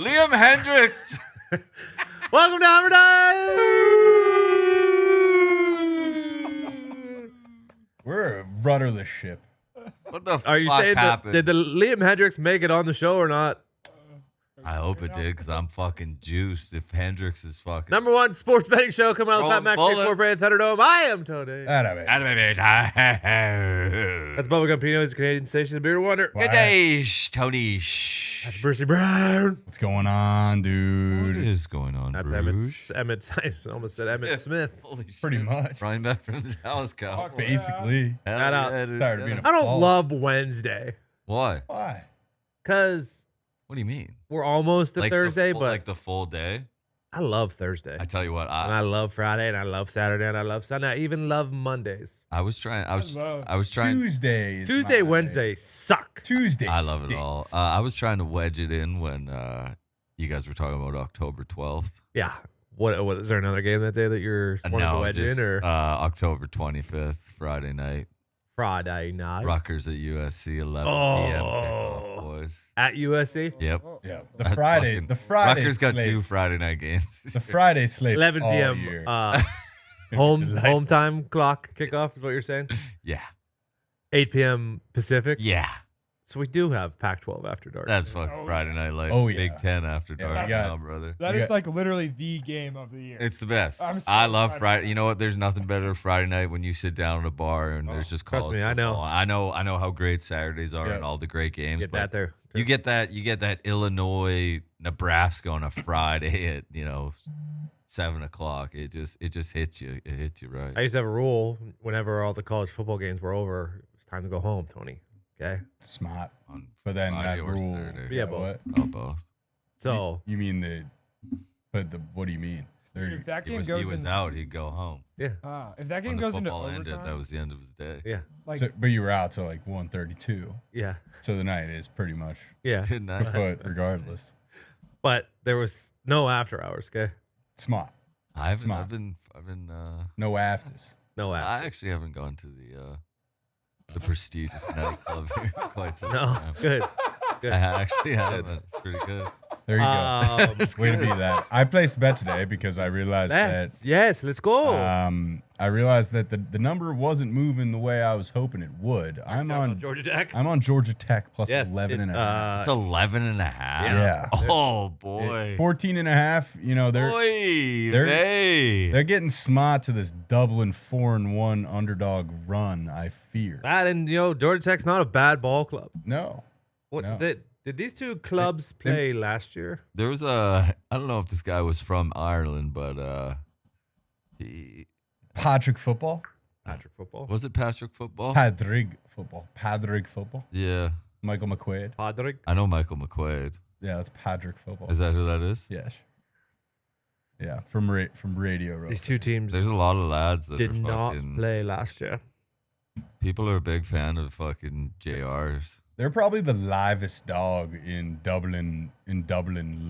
Liam Hendricks. Welcome to Hammer Dahn. We're a rudderless ship. What the Are you fuck saying happened? did the Liam Hendricks make it on the show or not? I hope it did, because I'm fucking juiced. If Hendricks is fucking... Number one sports betting show coming out of the Pat Rolling McAfee bullets. Brands Thunderdome. I am Tony. That's That's Bubblegum Pino. He's a Canadian station, the beer wonder. Good day, Tony. That's Brucey Brown. What's going on, What dude? is going on, That's Bruce? Emmett. I almost said Emmett Smith. Holy shit. Pretty much. Running back from the Dallas Cowboys. Basically. Hell Shout out. yeah, dude. Started being a- I don't Oh. love Wednesday Why? Why? because What do you mean? we're almost to Like Thursday, the full, but like the full day? I love Thursday. I tell you what, And I love Friday, and I love Saturday, and I love Sunday. I even love Mondays. I was trying. I was trying. Tuesday. is Tuesday, my Wednesday suck. Tuesday. I love it stinks. all. I was trying to wedge it in when you guys were talking about October 12th. Yeah. What is there another game that day that you're wanting to No, wedge just in, or October 25th, Friday night. Friday night Rutgers at USC, 11 p.m. Oh. kickoff, boys. at USC? Yep. Yeah. That's Friday. fucking- The Friday. Rutgers got slate. 2 Friday night games. The Friday slate. 11 all p.m. year. Home time clock kickoff is what you're saying. Yeah. 8 p.m. Pacific. Yeah. So we do have Pac-12 after dark. That's fucking Friday night life. Oh, yeah. Big 10 after Yeah, dark we got- now, brother. That You is got- like literally the game of the year. It's the best. I'm so I love excited. Friday. You know what? There's nothing better than Friday night when you sit down at a bar and there's just Trust college me, I know. football. I know how great Saturdays are Yeah. and all the great games. Get but that there. You get that Illinois, Nebraska on a Friday at 7:00. It just hits you. It hits you right. I used to have a rule whenever all the college football games were over, it's time to go home, Tony. Okay. Smart. On But then Friday that or rule. Saturday. Yeah, both. What? Oh, both. So You mean the? But the. What do you mean? Dude, if that He game was, goes he was in, out. He'd go home. yeah, if that When game the goes into football ended, overtime, that was the end of his day. yeah, like But you were out till like 1:32. yeah, So the night is pretty much. yeah. Good night. But regardless, But there was no after hours. Okay. smart. I've Smart. been. No afters. No after. I actually haven't gone to the prestigious nightclub here in quite some No. time. Good. Good. I actually haven't. It's pretty good. There you go. Um, Way to be that. I placed a bet today because I realized yes, let's go. I realized that the number wasn't moving the way I was hoping it would. I'm on Georgia Tech. I'm on Georgia Tech plus Yes, 11 it, and a half. It's 11 and a half. Yeah. Oh boy. 14 and a half, they're Boy, they're getting smart to this Dublin 4-1 underdog run, I fear. That and Georgia Tech's not a bad ball club. No. What No. did these two clubs play last year? there was I don't know if this guy was from Ireland, but he Patrick football? Patrick football. was it Patrick football? Padrig football. Padrig football. Yeah, Michael McQuaid. Patrick. I know Michael McQuaid. Yeah, that's Patrick football. Is that who that is? Yes. Yeah, from Radio Row. These two teams There's a lot of lads that did are not fucking. play last year. People are a big fan of fucking JRs. They're probably the livest dog in Dublin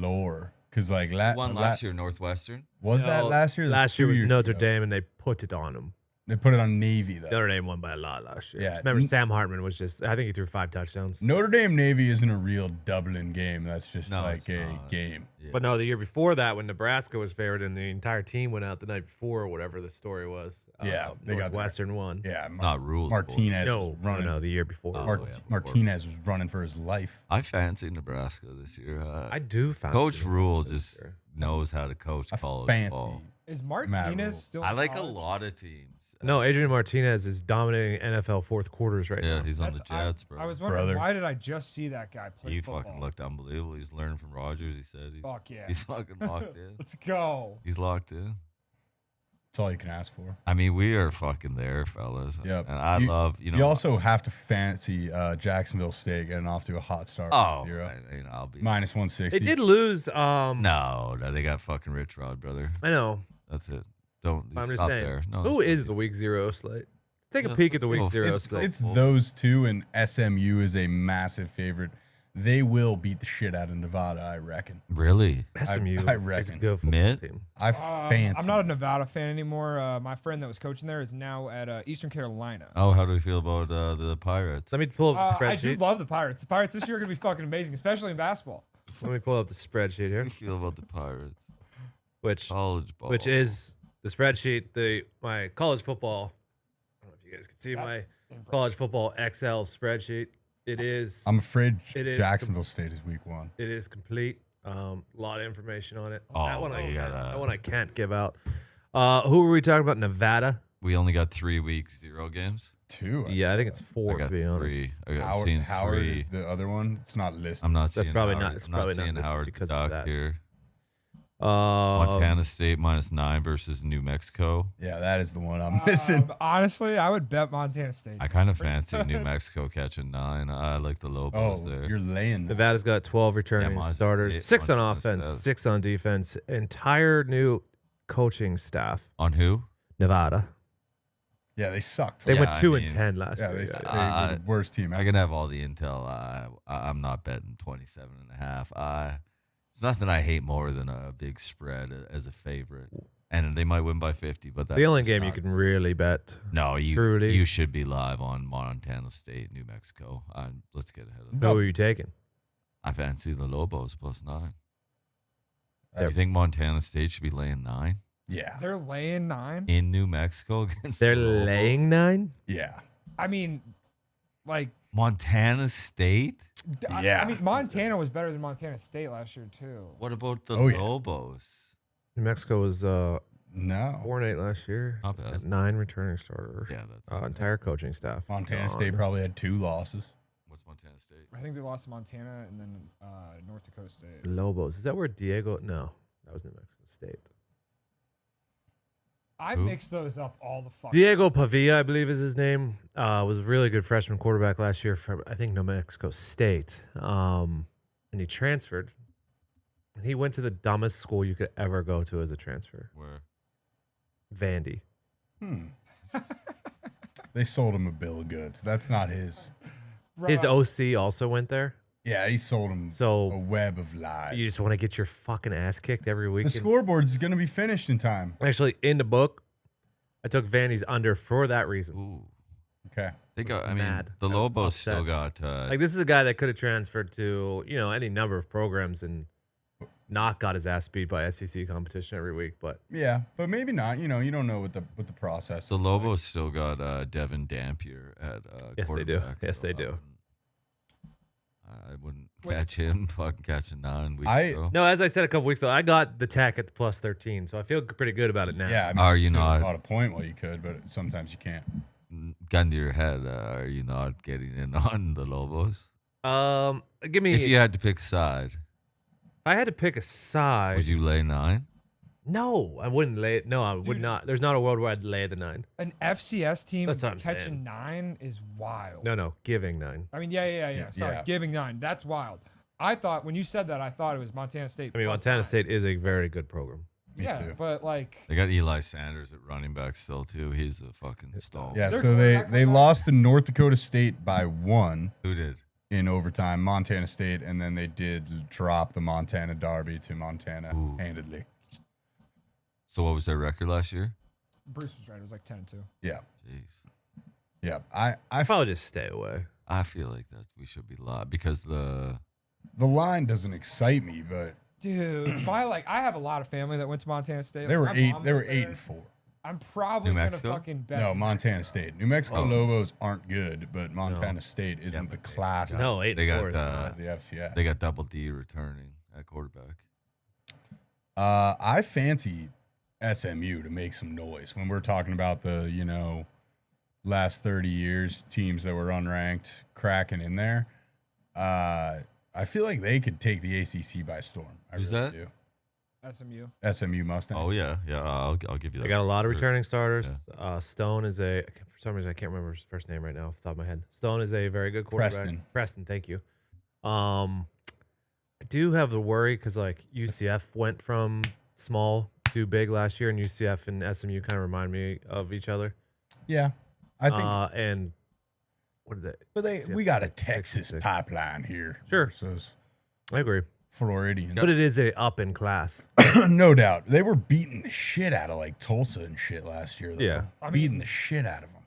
lore. Because like Won last year, Northwestern. Was that No, last year? Last year was 2 years Notre ago? Dame, and they put it on them. They put it on Navy though. Notre Dame won by a lot last year. Yeah. Remember, Sam Hartman was I think he threw 5 touchdowns. Notre Dame Navy isn't a real Dublin game. That's just No, like it's a not. game. Yeah. But no, the year before that, when Nebraska was favored and the entire team went out the night before, or whatever the story was. Yeah, they got there. Northwestern won. Yeah, Not rules. Martinez No, was running. no, the year before. Oh, Mar- yeah, Martinez was running for his life. I fancy Nebraska this year. I do fancy Coach them Rule this just year. knows how to coach I college fancy. ball. is Rule. Martinez still? I in like a college? lot of teams. No, Adrian Martinez is dominating NFL fourth quarters right Yeah, now. he's on the That's- Jets, bro. I was wondering Brother. why did I just see that guy play He football? fucking looked unbelievable. He's learning from Rogers. He said Fuck yeah. he's fucking locked in. Let's go. He's locked in. That's all you can ask for. I mean, we are fucking there, fellas. Yep. And I love, You also have to fancy Jacksonville State getting off to a hot start. Oh, 0. I'll be. Minus 160. They did lose. No, they got fucking Rich Rod, brother. I know. That's it. Don't I'm just stop saying. there. No, Who it's is the week 0 slate? Take a Yeah, peek at the let's week go. 0 It's, slate. it's those two, and SMU is a massive favorite. They will beat the shit out of Nevada, I reckon. really? SMU I is a reckon. good football Mid? team. I fancy. I'm not a Nevada fan anymore. My friend that was coaching there is now at Eastern Carolina. Oh, how do we feel about the Pirates? Let me pull up the I do spreadsheet. love the Pirates. The Pirates this year are going to be fucking amazing, especially in basketball. Let me pull up the spreadsheet How do here, you feel about the Pirates? which College ball. is the spreadsheet. My college football. I don't know if you guys can see my college football Excel spreadsheet. It is. I'm afraid It is Jacksonville State is week 1. It is complete. A lot of information on it. Oh, that one you gotta- that one I can't give out. Who were we talking about? Nevada. We only got 3 weeks, 0 games. 2. Yeah, I think it's 4 I got to be honest. 3. I'm Howard, seeing Howard 3. is the other one. It's not listed. I'm not That's seeing probably Howard. not- it's I'm probably not not seeing listed Howard because the of Duck that. here. Uh, Montana State -9 versus New Mexico. Yeah, that is the one I'm missing. Honestly, I would bet Montana State. I kind of fancy New Mexico catching 9. I like the Lobos Oh, there. you're laying. that. Nevada's got 12 returning Montana starters, State- 6 on Montana offense, State. 6 on defense. Entire new coaching staff. On who? Nevada. Yeah, they sucked. They Yeah, went I 2 mean- and 10 last Yeah, year. they Yeah. were the worst team I ever. can have all the intel. I'm not betting 27.5. There's nothing I hate more than a big spread as a favorite. And they might win by 50, but that's The only just game you not- can really bet. No, truly- you should be live on Montana State, New Mexico. Let's get ahead of Who that. are you taking? I fancy the Lobos +9. They're- You think Montana State should be laying 9 Yeah, They're laying 9. in New Mexico against They're the Lobos? laying 9? yeah. I mean, like, Montana State? Yeah. I mean, Montana was better than Montana State last year too. What about the Oh, yeah. Lobos? New Mexico was No. 4-8 last year. Not bad. Had 9 returning starters. Yeah, that's Entire coaching staff. Montana gone. State probably had 2 losses. What's Montana State? I think they lost to Montana and then North Dakota State. Lobos. Is that where Diego? No, that was New Mexico State. I Who? mix those up all the fuck. Diego Pavia, I believe is his name. Was a really good freshman quarterback last year for I think New Mexico State. And he transferred. And he went to the dumbest school you could ever go to as a transfer, Where? Vandy. They sold him a bill of goods. That's not his. His Bro, OC also went there. Yeah, he sold him a So web of lies. you just want to get your fucking ass kicked every week. The scoreboard's going to be finished in time. Actually, in the book, I took Vandy's under for that reason. Ooh. Okay. They got. I mean, mad. the I was Lobos still upset. got. Like this is a guy that could have transferred to any number of programs and not got his ass beat by SEC competition every week. But Yeah, but maybe not. You don't know what the process. the is Lobos still got Devin Dampier at Yes, they do. quarterback, Yes, so they do. I wouldn't Wait, catch him fucking catching 9 weeks I- ago. no, as I said a couple weeks ago, I got the tech at the plus 13, so I feel pretty good about it now. Yeah, I mean, Are you could have not- got a point while you could, but sometimes you can't. Gun to your head. Are you not getting in on the Lobos? Give me. If you had to pick a side, I had to pick a side. would you lay 9? No, I wouldn't lay it. No, I would Dude. not. There's not a world where I'd lay the 9. An FCS team That's what I'm catching saying. 9 is wild. No, giving 9. I mean, yeah. Sorry, Yeah. giving 9. That's wild. I thought when you said that, I thought it was Montana State. I mean, plus Montana 9. State is a very good program. Me Yeah, too. but like, They got Eli Sanders at running back still too. He's a fucking stalwart. Yeah, They're so quarterback they comeback. lost to North Dakota State by 1 Who did? in overtime, Montana State, and then they did drop the Montana Derby to Montana Ooh. handedly. So what was their record last year? Bruce was right. It was like 10-2. Yeah, Jeez. yeah. I I'd probably just stay away. I feel like that we should be live because the line doesn't excite me, but Dude, I have a lot of family that went to Montana State. they were Like, my 8. mom They were went 8 there. and 4. I'm probably New gonna Mexico? fucking bet. No, New Montana Mexico. State. New Mexico Oh. Lobos aren't good, but Montana State isn't the but they class got- No, 8 They and got, 4 is uh, of the FCS. they got Double D returning at quarterback. I fancy SMU to make some noise when we're talking about the last 30 years teams that were unranked cracking in there. I feel like they could take the ACC by storm. I Who's really that? do. SMU. SMU Mustang. Oh yeah. I'll give you that. They got a lot of Sure. returning starters. Stone is for some reason I can't remember his first name right now off the top of my head. Stone is a very good quarterback. Preston. Thank you. I do have the worry because like UCF went from small to big last year, and UCF and SMU kind of remind me of each other. Yeah, I think. And what did they? but UCF we got a like 6 and Texas 6. pipeline here. Sure. versus I agree, Floridians. but it is a up in class. No doubt. They were beating the shit out of like Tulsa and shit last year. Though. Yeah. I beating mean- the shit out of them.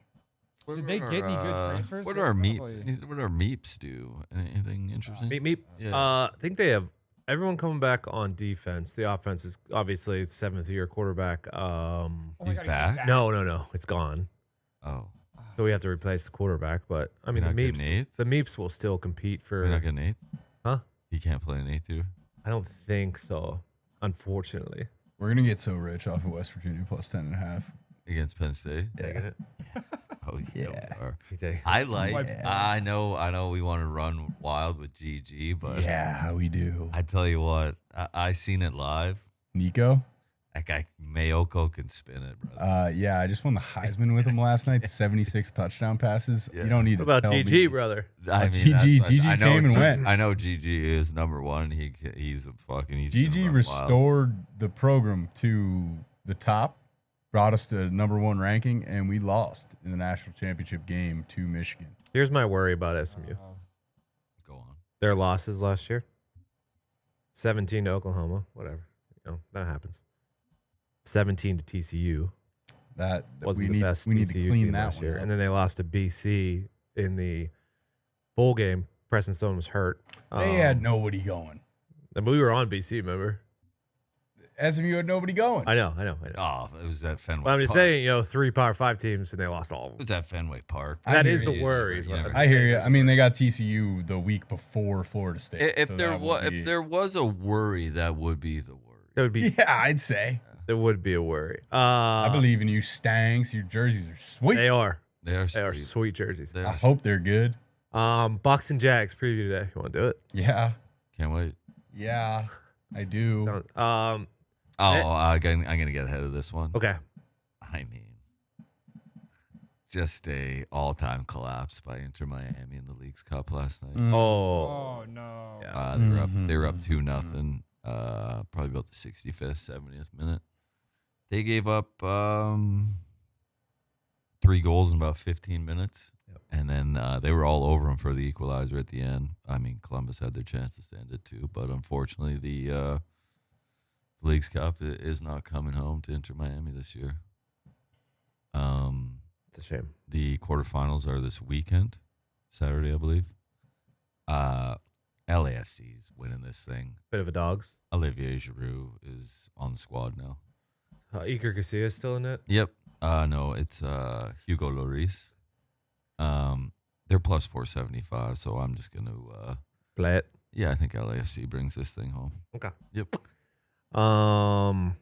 Did they get any good transfers? What They do our probably- meeps? What do our meeps do? Anything interesting? Meep. Yeah. I think they have everyone coming back on defense. The offense is obviously 7th-year quarterback. Oh my He's God, back? No, it's gone. Oh, So we have to replace the quarterback. But I mean, You're the not getting Meeps, eighth? the Meeps will still compete you're not for. getting eighth? Huh? He can't play an eighth, dude. I don't think so. Unfortunately, We're gonna get so rich off of West Virginia plus 10.5. Against Penn State. taking it. Oh, Yeah. You take it. I like. Like- I know. We want to run wild with GG, but Yeah, we do. I tell you what, I seen it live. Nico. That guy Mayoko can spin it, brother. Yeah, I just won the Heisman with him last night. 76 touchdown passes. Yeah. You don't need What to about tell GG, me. brother? I mean, GG I know came and G- went. I know GG is number one. He's a fucking. He's gonna GG run wild. restored the program to the top, brought us to number 1 ranking, and we lost in the national championship game to Michigan. Here's my worry about SMU. Go on. Their losses last year. 17 to Oklahoma. Whatever. That happens. 17 to TCU. That Wasn't we the need best we need TCU to clean team that last one year. up. And then they lost to BC in the bowl game. Preston Stone was hurt. They had nobody going. And we were on BC, remember? SMU had nobody going. I know. Oh, it was at Fenway. But I'm just Park. saying, 3 Power 5 teams and they lost all of It them. was at Fenway Park. I That hear is the you. worry. is what never- I'm I hear saying. you. I mean, they got TCU the week before Florida State. If so there that was would be- if there was a worry, that would be the worry. That would be yeah, I'd say. there would be a worry. I believe in you, Stangs. Your jerseys are sweet. they are. They are They are sweet. sweet jerseys. They I are hope they're good. Bucks and Jags preview today. You want to do it? Yeah, Can't wait. yeah, I do. No. I'm gonna get ahead of this one. Okay. I mean, just a all-time collapse by Inter Miami in the League's Cup last night. Mm. Oh. Oh no. Yeah. They were up Mhm. 2-0. Probably about the 65th, 70th minute. They gave up 3 goals in about 15 minutes. Yep. And then they were all over them for the equalizer at the end. I mean, Columbus had their chances to end it too, but unfortunately, the League's Cup is not coming home to Inter Miami this year. It's a shame. The quarterfinals are this weekend, Saturday, I believe. LAFC's winning this thing. Bit of a dogs. Olivier Giroud is on the squad now. Iker Casillas still in it. Yep. No, it's Hugo Lloris. They're plus 475, so I'm just gonna Play it. yeah, I think LAFC brings this thing home. Okay. Yep. Crushing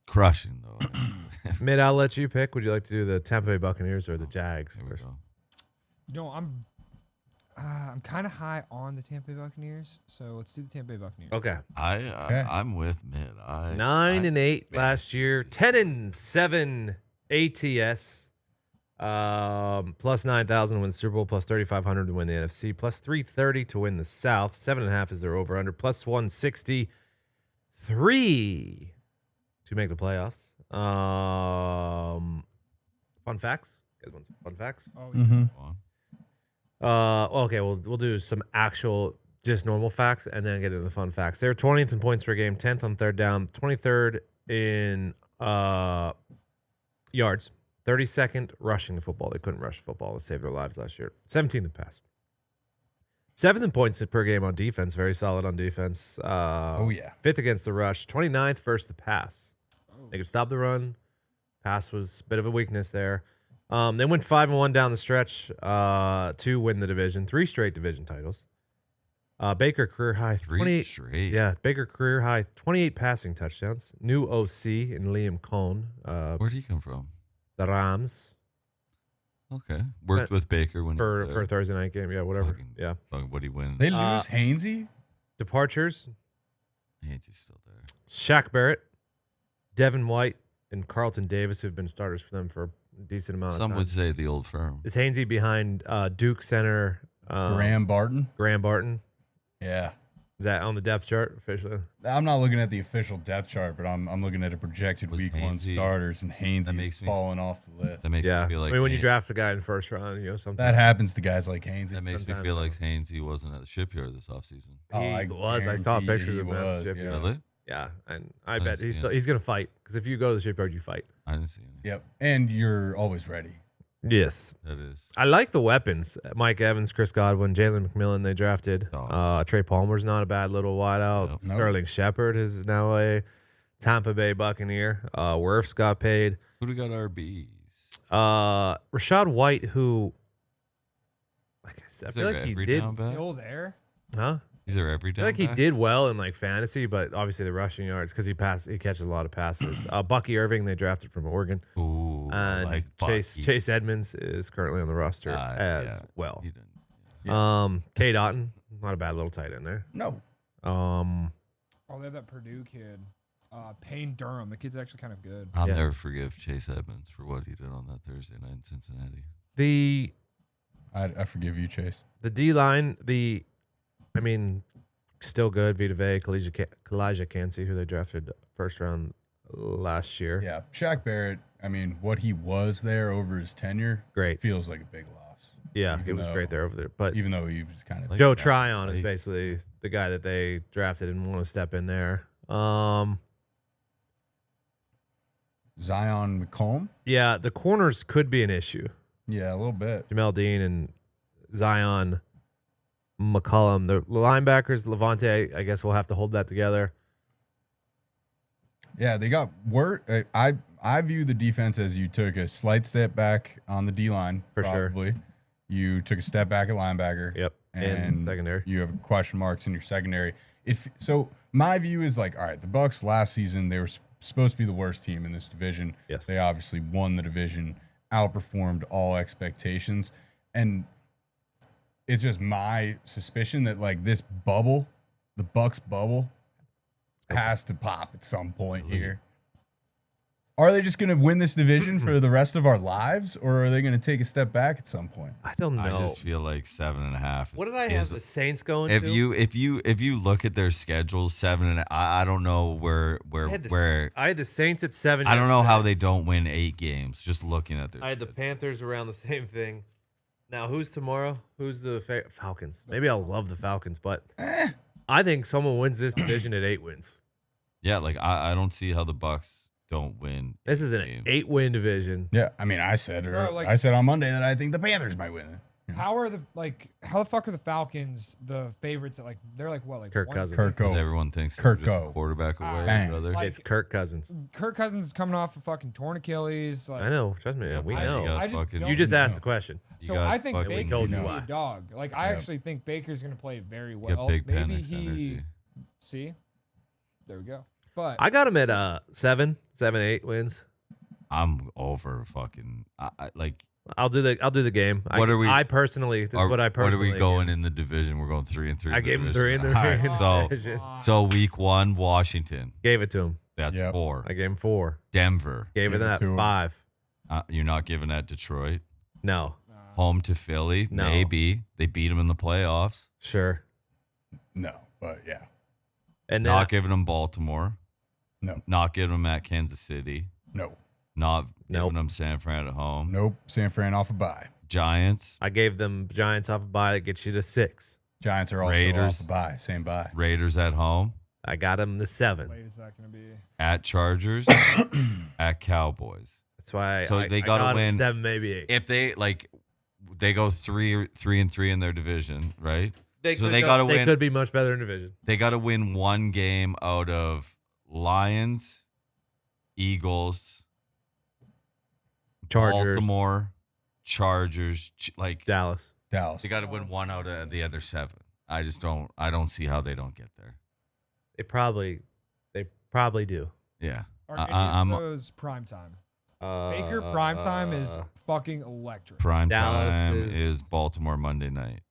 Crushing though. Mid, I'll let you pick. Would you like to do the Tampa Bay Buccaneers or the Jags Here we first? go. I'm kind of high on the Tampa Bay Buccaneers, so let's do the Tampa Bay Buccaneers. Okay. I'm with mid. 9-8 last year. 10-7 ATS. Plus 9,000 to win the Super Bowl. Plus 3,500 to win the NFC. Plus 330 to win the South. 7.5 is their over under. Plus 163 to make the playoffs. Fun facts. You guys want some fun facts? Oh, Mm-hmm. Go on. Okay, we'll do some actual just normal facts and then get into the fun facts. They're 20th in points per game, 10th on third down, 23rd in yards, 32nd rushing the football. They couldn't rush the football to save their lives last year. 17th in pass. 7th in points per game on defense, very solid on defense. Oh yeah. 5th against the rush, 29th versus the pass. They could stop the run. Pass was a bit of a weakness there. They went 5-1 down the stretch to win the division. 3 straight division titles. Baker career high 3 28. straight. Yeah, Baker career high 28 passing touchdowns. New OC in Liam Cohn. Where'd he come from? The Rams Okay. Worked with Baker when he was for there. a Thursday night game. Yeah, whatever. Fucking- Yeah. What'd he win? They lose Hainsey. Departures: He's still there. Shaq Barrett, Devin White, and Carlton Davis, who've been starters for them for a decent amount of Some time. would say the old firm. Is Hainsey behind Duke center Graham Barton. Graham Barton? Yeah. Is that on the depth chart officially? I'm not looking at the official depth chart, but I'm looking at a projected Was week 1 Hainsey- starters, and that Hainsey makes is me- falling off the list. That makes Yeah. me feel like I mean, when you Hain- draft a guy in the first round, sometimes That happens to guys like Hainsey. that makes me sometimes, feel like yeah. Hainsey wasn't at the shipyard this offseason. He was. I saw guarantee pictures he of him at the was, shipyard. yeah. Really? Yeah, and I I bet didn't he's see still, it. he's gonna fight because if you go to the shipyard, you fight. I didn't see any. Yep. And you're always ready. Yes. That is. I like the weapons. Mike Evans, Chris Godwin, Jalen McMillan, they drafted. Trey Palmer's not a bad little wideout. Yep. Nope. Sterling Shepard is now a Tampa Bay Buccaneer. Wirfs got paid. Who do we got RBs? Rashad White, who, like I said, I Is feel there like he every did. down back? Still there? Huh? Is there every I down feel like he back? did well in like fantasy, but obviously the rushing yards because he catches a lot of passes. Bucky Irving, they drafted from Oregon. Ooh, I And like Bucky. Chase Edmonds is currently on the roster as Yeah, well. he didn't. K. Dotton, not a bad little tight end there. No. Oh, they have that Purdue kid. Payne Durham. The kid's actually kind of good. I'll Yeah. never forgive Chase Edmonds for what he did on that Thursday night in Cincinnati. The I forgive you, Chase. D line, still good. Vita Vea, Kalijah Cansey, who they drafted first round last year. Yeah, Shaq Barrett. I mean, what he was there over his tenure, Great. feels like a big loss. Yeah, Even he was though- great there over there. But Even though he was kind of Like- Joe Tryon is like- basically the guy that they drafted and want to step in there. Zion McComb. Yeah, the corners could be an issue. Yeah, a little bit. Jamel Dean and Zion McCollum. The linebackers, Levante, I guess we'll have to hold that together. Yeah, they got work. I view the defense as you took a slight step back on the D line. For sure. Probably. You took a step back at linebacker. Yep. And secondary. You have question marks in your secondary. So my view is like, all right, the Bucs last season, they were supposed to be the worst team in this division. Yes. They obviously won the division, outperformed all expectations. And it's just my suspicion that like this bubble, the Bucs bubble, has to pop at some point here. Are they just going to win this division for the rest of our lives, or are they going to take a step back at some point? I don't know. I just feel like 7.5. What did I have the Saints going If to? you look at their schedules, 7.5. I don't know where I had the Saints at 7. I don't know how yesterday. they don't win 8 games. Just looking at their. I had the Panthers around the same thing. Now, who's tomorrow? Who's the Falcons? Maybe I'll love the Falcons, but I think someone wins this division at 8 wins. Yeah, like I don't see how the Bucs don't win. This is an game. 8-win division. Yeah, I mean, I said on Monday that I think the Panthers might win it. How the fuck are the Falcons the favorites at they're like what, like Kirk one- Cousins. Kirk Because Go. everyone thinks they're Kirk just a Go. quarterback away, Bang. brother. Like- It's Kirk Cousins. Kirk Cousins is coming off a fucking torn Achilles. Like, I know. Trust me. We I know. got I just fucking- don't You just know. asked the question. You So got I think fucking- Baker's told you gonna be why. a dog. Like I Yep. actually think Baker's gonna play very You well. got big Maybe Penix energy. see. There we go. But I got him at 7, 8 wins. I'm over fucking. I like. I'll do the game. What are we- I personally. This is what I personally. What are we going in the division? We're going 3-3. I gave him 3 in the division. All right, division. So week 1, Washington. Gave it to him. That's Yep. 4. I gave him 4. Denver. Gave it Give it that to him. 5. You're not giving that Detroit. No. Home to Philly. No. Maybe they beat them in the playoffs. Sure. No, but yeah. And then Not giving them Baltimore. No. Not giving them at Kansas City. No. Not Nope. giving them San Fran at home. Nope. San Fran off a bye. Giants. I gave them Giants off a bye that gets you to 6. Giants are also Raiders. off a bye. Same bye. Raiders at home. I got him the 7. late is that gonna be? At Chargers. At Cowboys. That's why So they I gotta got him win. 7, maybe 8. If they go 3-3 in their division, right? They so could they go- gotta They win. could be much better in division. They got to win one game out of Lions, Eagles, Chargers, Baltimore, Chargers. Dallas. Dallas. They got to win one out of the other 7. I just don't. I don't see how they don't get there. They probably do. Yeah. Are any I'm of those prime time? Baker prime time is fucking electric. prime Dallas time is- is Baltimore Monday night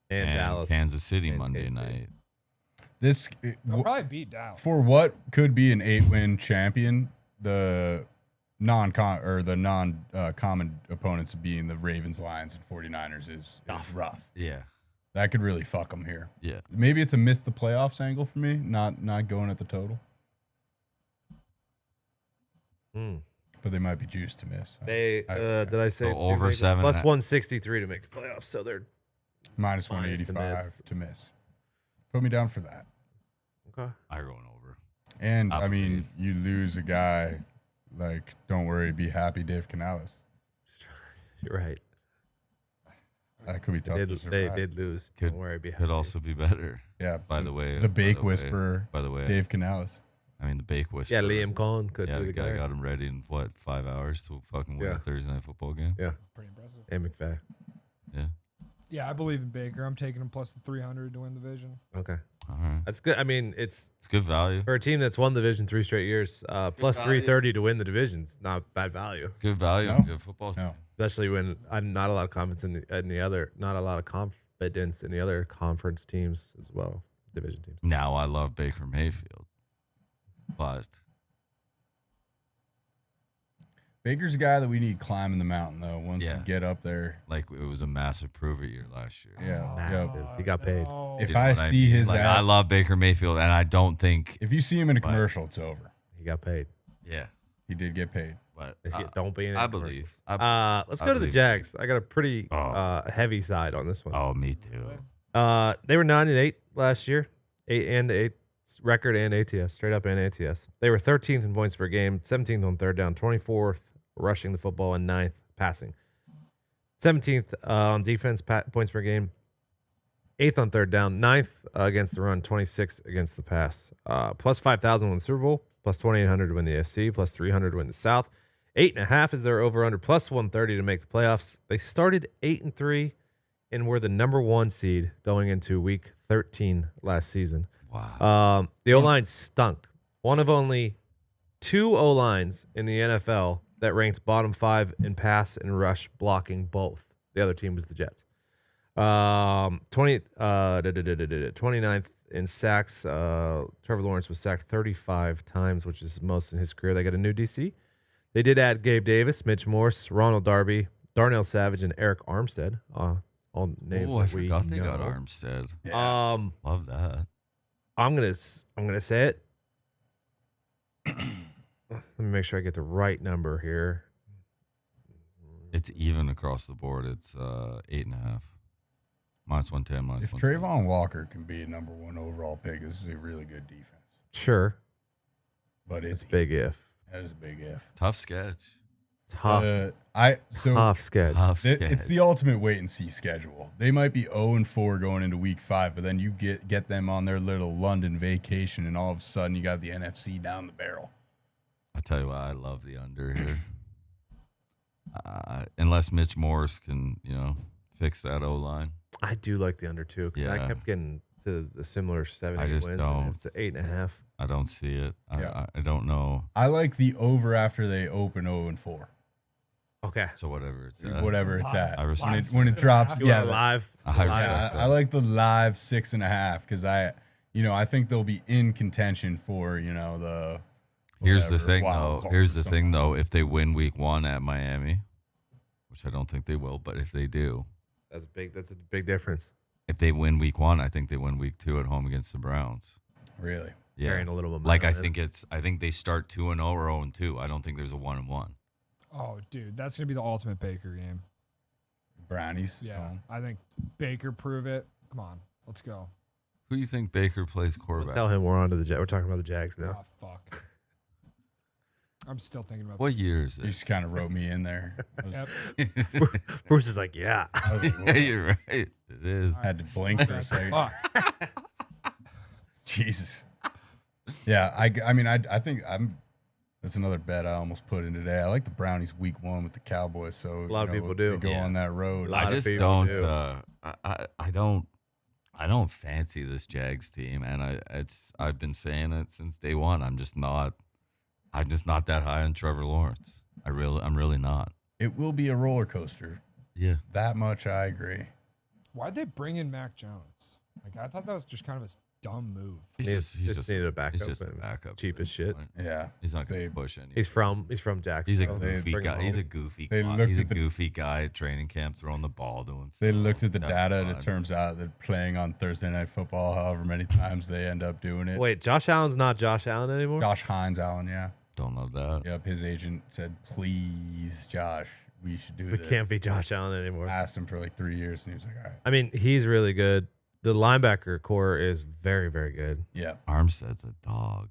and Dallas. Kansas City and Monday K-State. night. This They'll probably beat Dallas. for what could be an 8-win champion, the non-common opponents being the Ravens, Lions, and 49ers is rough. Yeah. That could really fuck them here. Yeah. Maybe it's a miss the playoffs angle for me, not going at the total, Hmm. but they might be juiced to miss. They did I say So it's over gonna make it? 7 plus and a- 163 to make the playoffs, so they're Minus Minus to 185 miss. to miss. Put me down for that. okay. I'm going over. And I I mean, believe. you lose a guy like, don't worry, be happy, Dave Canales. You're right. That could be tough to They survive. did lose. Could- Don't worry. Be Could happy. also be better. Yeah. By the way, the by Bake the way- Whisperer, By the way, Dave Canales. I mean the Bake Whisperer. Yeah, Liam Cohen could Yeah, be the the guy guy. got him ready in 5 hours to fucking win Yeah. a Thursday night football game. Yeah, Pretty impressive. and McVay. Yeah. Yeah, I believe in Baker. I'm taking him plus the 300 to win the division. Okay, All right. that's good. I mean, it's It's good value. for a team that's won the division 3 straight years. Plus value. 330 to win the division's not bad value, Good value. No. on Good football. No. especially when I'm not a lot of confidence in the other, not a lot of confidence in the other conference teams as well, division teams. Now I love Baker Mayfield, but Baker's a guy that we need climbing the mountain, though, once Yeah. we get up there. like it was a massive prove-it year last year. Yeah. Massive. He got paid. no. If You know I what see mean? his like, ass, I love Baker Mayfield, and I don't think. if you see him in a But- commercial, it's over. He got paid. Yeah, He did get paid. but Don't be in it. I believe. Let's I go to the believe Jags. I got a pretty Oh. heavy side on this one. Oh, me too. They were 9-8 last year, 8 record and ATS, straight up and ATS. They were 13th in points per game, 17th on third down, 24th rushing the football, and 9th passing. 17th on defense points per game, 8th on third down, 9th against the run, 26th against the pass. Plus 5,000 win the Super Bowl, plus 2,800 to win the AFC, plus 300 to win the South. 8.5 is their over/under, plus 130 to make the playoffs. They started 8-3 and were the number 1 seed going into week 13 last season. Wow. The O-line stunk. One of only 2 O-lines in the NFL that ranked bottom 5 in pass and rush blocking both. The other team was the Jets. 29th in sacks. Trevor Lawrence was sacked 35 times, which is most in his career. They got a new DC. They did add Gabe Davis, Mitch Morse, Ronald Darby, Darnell Savage, and Eric Armstead. All names Oh, I that we forgot they know. got Armstead. Yeah. Love that. I'm gonna say it. Let me make sure I get the right number here. It's even across the board. It's 8.5. Minus 110. Minus If 110. Trayvon Walker can be a number 1 overall pick, this is a really good defense. Sure, But it's it's big if. That is a big if. Tough sketch. Tough So sketch. Tough sketch. it's the ultimate wait and see schedule. They might be 0-4 going into week 5, but then you get them on their little London vacation, and all of a sudden you got the NFC down the barrel. I tell you what, I love the under here. Unless Mitch Morse can, fix that O line. I do like the under too because I Yeah. kept getting to the similar 7 I 8 just wins. don't. And it's 8.5. I don't see it. Yeah. I don't know. I like the over after they open 0-4, Okay. So whatever it's at. whatever it's at. I respect When it drops, You yeah, want live? I live? respect I like the live 6.5 because I think they'll be in contention for the. Here's the whatever, thing, wild though. card Here's or the something. thing, though. If they win week 1 at Miami, which I don't think they will, but if they do, That's big. That's a big difference. if they win week 1, I think they win week 2 at home against the Browns. Really? Yeah. Carrying a little momentum. Like I in. think they start 2-0 or 0-2. I don't think there's a 1-1. Oh, dude, that's gonna be the ultimate Baker game. Brownies. Yeah, I think Baker prove it. Come on, let's go. Who do you think Baker plays Don't quarterback? tell him we're on to the We're talking about the Jags now. Oh fuck. I'm still thinking about. What year is You it? just kind of wrote me in there. Yep. Bruce is like, yeah. I was like, Yeah, whoa. you're right. It is. Had to blink for a second. Fuck. Jesus. Yeah, I think that's another bet I almost put in today. I like the Brownies week 1 with the Cowboys, so A lot of people do. They go Yeah. on that road. A lot I of just people don't. do. I don't fancy this Jags team, and I've been saying it since day one. I'm just not that high on Trevor Lawrence. I'm really not. It will be a roller coaster. Yeah. That much I agree. Why'd they bring in Mac Jones? Like I thought that was just kind of a dumb move. He's Just needed a backup. He's just a and backup. Cheap at as this shit. point. Yeah. He's not They- going to push any. He's from Jacksonville. He's a They goofy bring him guy. He's a home. goofy They guy. looked He's a at the- goofy guy at training camp throwing the ball to him. They looked at the That's data, and it fun. turns out that playing on Thursday Night Football, however many times they end up doing it. Wait, Josh Allen's not Josh Allen anymore? Josh Hines Allen, yeah. Don't love that. Yep, his agent said, please, Josh, we should do We this. can't be Josh Allen anymore. Asked him for like 3 years, and he was like, all right. I mean, he's really good. The linebacker core is very, very good. Yeah. Armstead's a dog.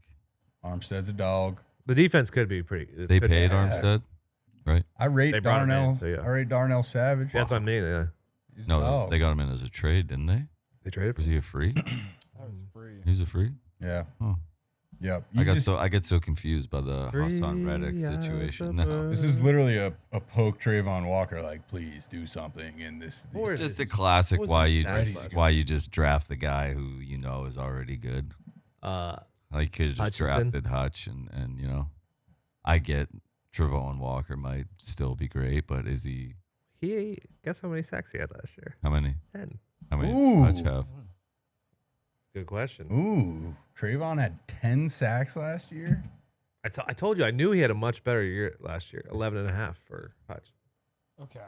Armstead's a dog. The defense could be pretty. They could paid be- Armstead. right? I rate They brought him in, Darnell. so yeah. I rate Darnell Savage. That's what I mean. Yeah, He's- No, oh, they got him in as a trade, didn't they? they traded. Was he a free? That was free. He was a free. yeah. Oh. Yep. I get so confused by the Hassan Reddick Free situation. as a No, This is literally a poke Trayvon Walker. Like, please do something in this. Or it's These, just a classic what was why his you stats just last why you just draft the guy who you know is already good. Like you could have just Hutchinson? drafted Hutch and you know, I get Trayvon Walker might still be great, but is he? Guess how many sacks he had last year? How many? 10. How many Ooh. Hutch have? Good question. ooh, Trayvon had 10 sacks last year. I told you I knew he had a much better year last year. 11.5 for Hutch. Okay.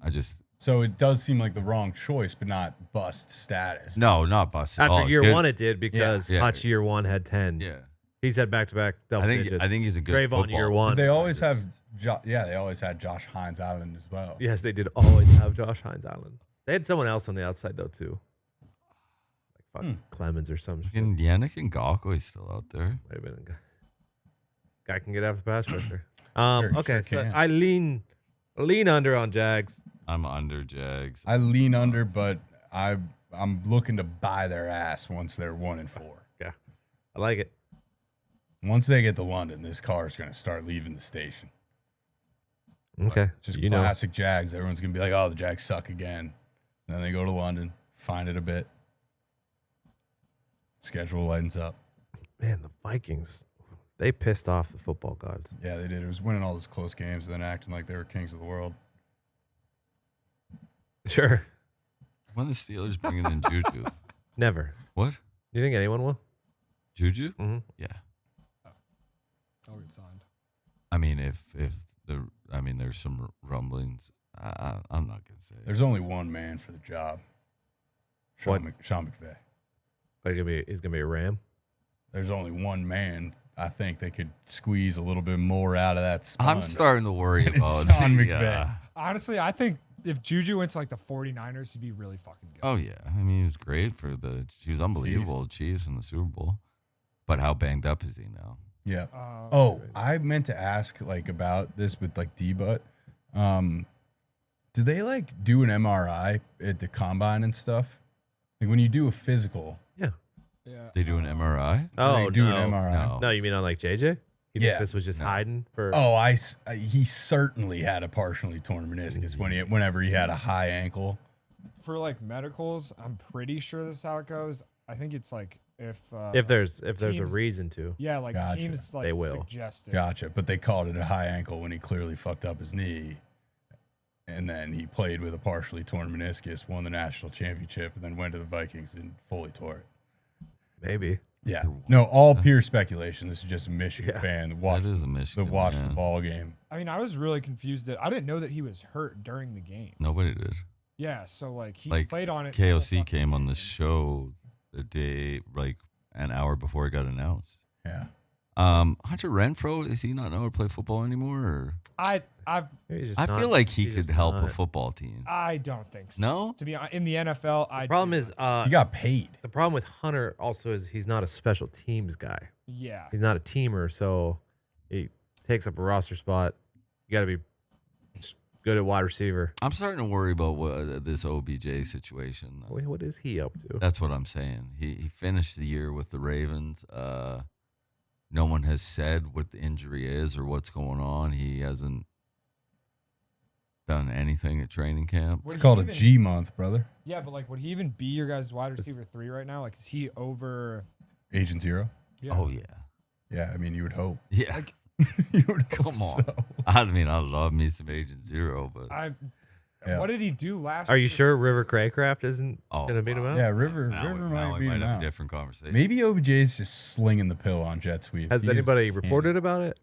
I just So it does seem like the wrong choice, but not bust status. no, not busted. After Oh, year good. one, it did because Yeah. Hutch year one had 10. Yeah, He's had back-to-back double digits. I think he's a good Trayvon football. year one. They always have, just- they always had Josh Hines Island as well. Yes, they did always have Josh Hines Island. They had someone else on the outside though too, like Clemens or some shit. Fucking Yannick Ngakoue is still out there. Might have been a guy can get after the pass rusher. Sure Okay, so can. I lean under on Jags. I'm under Jags. I lean under, but I'm looking to buy their ass once they're 1-4. Yeah, I like it. Once they get to London, this car is going to start leaving the station. Okay, Just you know. classic Jags. Everyone's going to be like, oh, the Jags suck again. And then they go to London, find it a bit. Schedule lightens up. Man, the Vikings, they pissed off the football gods. Yeah, they did. It was winning all those close games and then acting like they were kings of the world. Sure, When the Steelers bringing in Juju? never. What? Do you think anyone will? Juju? Mm-hmm. Yeah. I'll get signed. I mean, if there's some rumblings. I'm not gonna say. There's only one man for the job. Sean McVay. Like he's gonna be a Ram. There's only one man. I think they could squeeze a little bit more out of that sponge. I'm starting to worry It's about Sean the, McVay. Honestly, I think if Juju went to like the 49ers, he'd be really fucking good. Oh yeah, I mean he was great for he was unbelievable Chiefs in the Super Bowl, but how banged up is he now? Yeah. Uh, Oh, I meant to ask like about this with like D-Butt. Do they like do an MRI at the combine and stuff? Like when you do a physical, yeah. They do an MRI? Oh they do no. an MRI. No. No, you mean on like JJ? You Yeah. think this was just No. hiding for? Oh, he certainly had a partially torn meniscus whenever he had a high ankle. For like medicals, I'm pretty sure this is how it goes. I think it's like if there's a teams- reason to. yeah, like Gotcha. teams like They will. suggested. Gotcha. But they called it a high ankle when he clearly fucked up his knee. And then he played with a partially torn meniscus, won the national championship, and then went to the Vikings and fully tore it. Maybe. Yeah. No, all pure speculation. This is just a Michigan Yeah. fan that watched, That is a Michigan. that watched the man. ball game. I mean, I was really confused that I didn't know that he was hurt during the game. Nobody did. Yeah, so like he Like, played on it. the whole KOC fucking came on the game. show the day, like an hour before it got announced. Yeah. Hunter Renfro, is he not know to play football anymore? Or? I've Maybe he's just I not- feel like he he's could just help a not. football team. I don't think so. No? To be in the NFL, The problem is, He got paid. the problem with Hunter also is he's not a special teams guy. yeah. He's not a teamer, so he takes up a roster spot. You got to be good at wide receiver. I'm starting to worry about this OBJ situation. What is he up to? That's what I'm saying. He finished the year with the Ravens. No one has said what the injury is or what's going on. He hasn't done anything at training camp. Would It's he called a even- G month, brother. Yeah, but like, would he even be your guys' wide receiver 3 right now? Like, is he over? Agent Zero. Yeah. Oh yeah, Yeah, I mean, you would hope. yeah. Like, You would hope Come on. so. I mean, I love me some Agent Zero, but Yeah. What did he do last? Are you year? sure River Craycraft isn't oh, going to beat him wow. out? Yeah, River Now might we be might have out. a different conversation. Maybe OBJ's just slinging the pill on jet sweep. Has He is anybody handy. reported about it?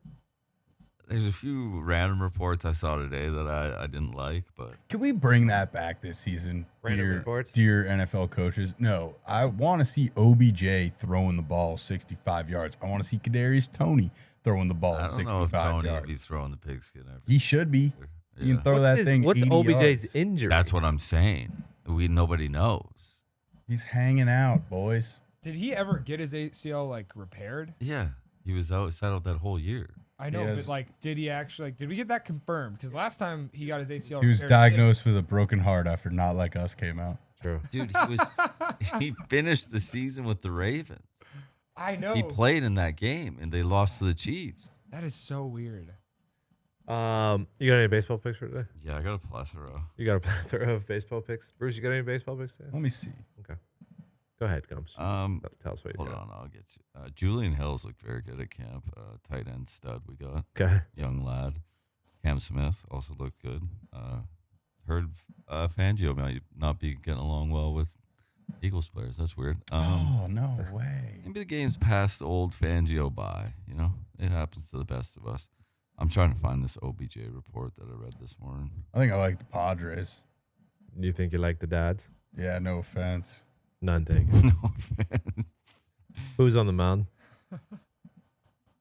There's a few random reports I saw today that I didn't like, but Can we bring that back this season, Random reports? dear NFL coaches? No, I want to see OBJ throwing the ball 65 yards. I want to see Kadarius Toney throwing the ball I don't 65 know if Tony yards. would be throwing the pigskin. Every He should be. year. You can throw that thing. What's 80 OBJ's yards. injury? That's what I'm saying. Nobody knows. He's hanging out, boys. Did he ever get his ACL like repaired? Yeah, he was out settled that whole year. I know, Yes. but like, did he actually? Like, did we get that confirmed? Because last time he got his ACL, He was repaired, diagnosed with a broken heart after Not Like Us came out. True. Dude, he finished the season with the Ravens. I know. He played in that game, and they lost to the Chiefs. That is so weird. You got any baseball picks for today? Yeah, I got a plethora. You got a plethora of baseball picks. Bruce, you got any baseball picks today? Let me see. Okay. Go ahead, Gums. Tell us what you Hold got. on, I'll get you. Julian Hills looked very good at camp. Tight end stud we got. Okay. Young lad. Cam Smith also looked good. Heard Fangio might not be getting along well with Eagles players. That's weird. Oh, no way. Maybe the game's passed old Fangio by. You know, it happens to the best of us. I'm trying to find this OBJ report that I read this morning. I think I like the Padres. You think you like the dads? Yeah, no offense. None taken. No offense. Who's on the mound?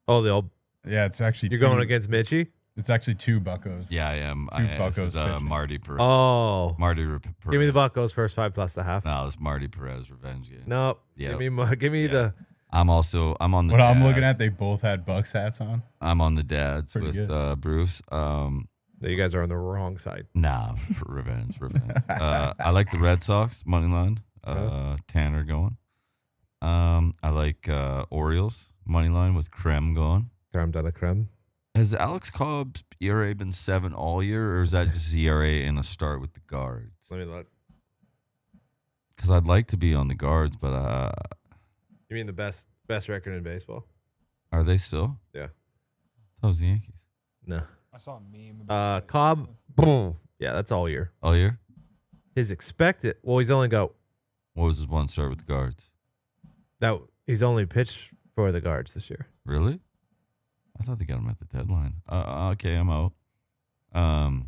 Oh, the old. Yeah, it's actually You're two- going against Mitchie? It's actually 2 Buccos. Yeah, I am. Two I am. This Buccos is pitching. Marty Perez. Oh. Marty Perez. Give me the Buccos first 5 plus the half. No, it's Marty Perez revenge game. Nope. Yeah. Give me Yeah. the. I'm on the. What I'm dad. looking at, they both had Bucks hats on. I'm on the dads Pretty with good. Bruce. You guys are on the wrong side. Nah, revenge. I like the Red Sox money line. Tanner going. I like Orioles money line with Krem going. Creme de la creme. Has Alex Cobb's ERA been 7 all year, or is that just ERA in a start with the guards? Let me look. Because I'd like to be on the guards, but You mean the best record in baseball? are they still? Yeah. That was the Yankees. No. I saw a meme. About that. Cobb. Boom. Yeah, that's all year. All year? His expected. Well, he's only got What was his one start with the guards? that. He's only pitched for the guards this year. Really? I thought they got him at the deadline. Okay, I'm out.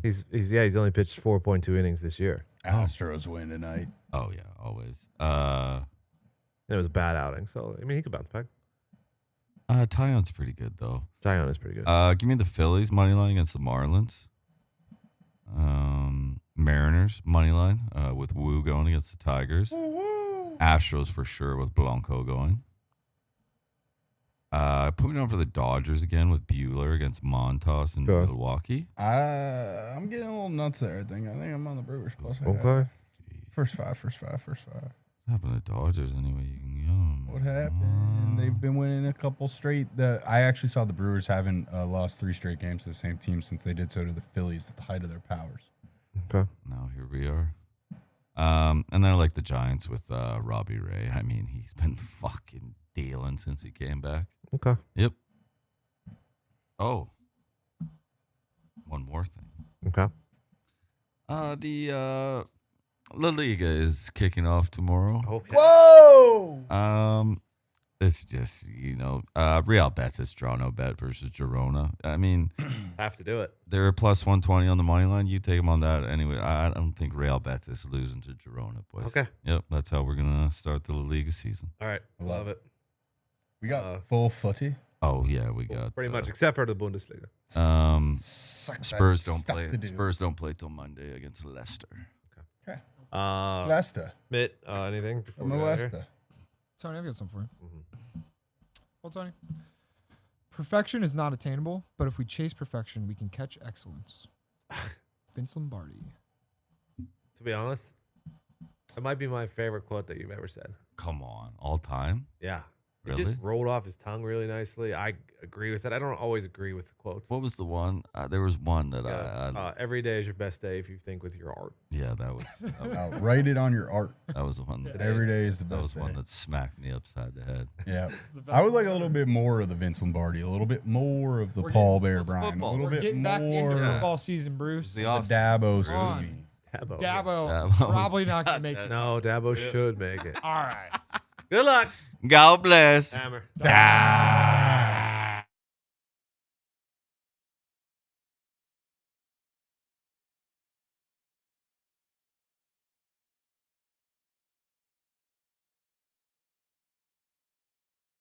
He's only pitched 4.2 innings this year. Astros win tonight. Oh yeah, always. And it was a bad outing, so I mean he could bounce back. Tyon's pretty good though. Tyon is pretty good. Give me the Phillies money line against the Marlins. Mariners money line with Wu going against the Tigers. Astros for sure with Blanco going. Put me down for the Dodgers again with Bueller against Montas in Sure. Milwaukee. I'm getting a little nuts there. I think I'm on the Brewers plus. Okay. First five. What happened to Dodgers anyway? You can get 'em. What happened? They've been winning a couple straight. I actually saw the Brewers haven't lost 3 straight games to the same team since they did so to the Phillies at the height of their powers. Okay. Now here we are. And then I like the Giants with Robbie Ray. I mean, he's been fucking dealing since he came back. Okay. Yep. Oh. One more thing. Okay. The La Liga is kicking off tomorrow. Okay. Whoa! It's just, Real Betis draw no bet versus Girona. I mean, Have to do it. they're plus 120 on the money line. You take them on that anyway. I don't think Real Betis losing to Girona, boys. Okay. Yep, that's how we're going to start the La Liga season. All right. Love it. We got full footy. Oh, yeah, we got Pretty much, except for the Bundesliga. Spurs don't play. Spurs don't play till Monday against Leicester. Okay. Leicester. Mitt, anything? before I'm we a get out of Leicester. Tony, I've got something for you. Well, Tony, perfection is not attainable, but if we chase perfection, we can catch excellence. Vince Lombardi. here? To be honest, that might be my favorite quote that you've ever said. Come on, all time? Yeah. It Really? just rolled off his tongue really nicely. I agree with it. I don't always agree with the quotes. What was the one? There was one that Every day is your best day if you think with your art. yeah, that was Write it on your art. that was the one. Every day is the That was best one day. that smacked me upside the head. Yeah. the best I would like a one little ever. bit more of the Vince Lombardi, a little bit more of the We're Paul getting- Bear it's Bryant, a football. little We're bit getting more back into Yeah. football season, Bruce. The the off- Dabo Come on. Sweeney. Dabo. Dabo, Dabo. probably not going to make it. No, Dabo should make it. All right. Good luck. God bless. Hammer. Ah!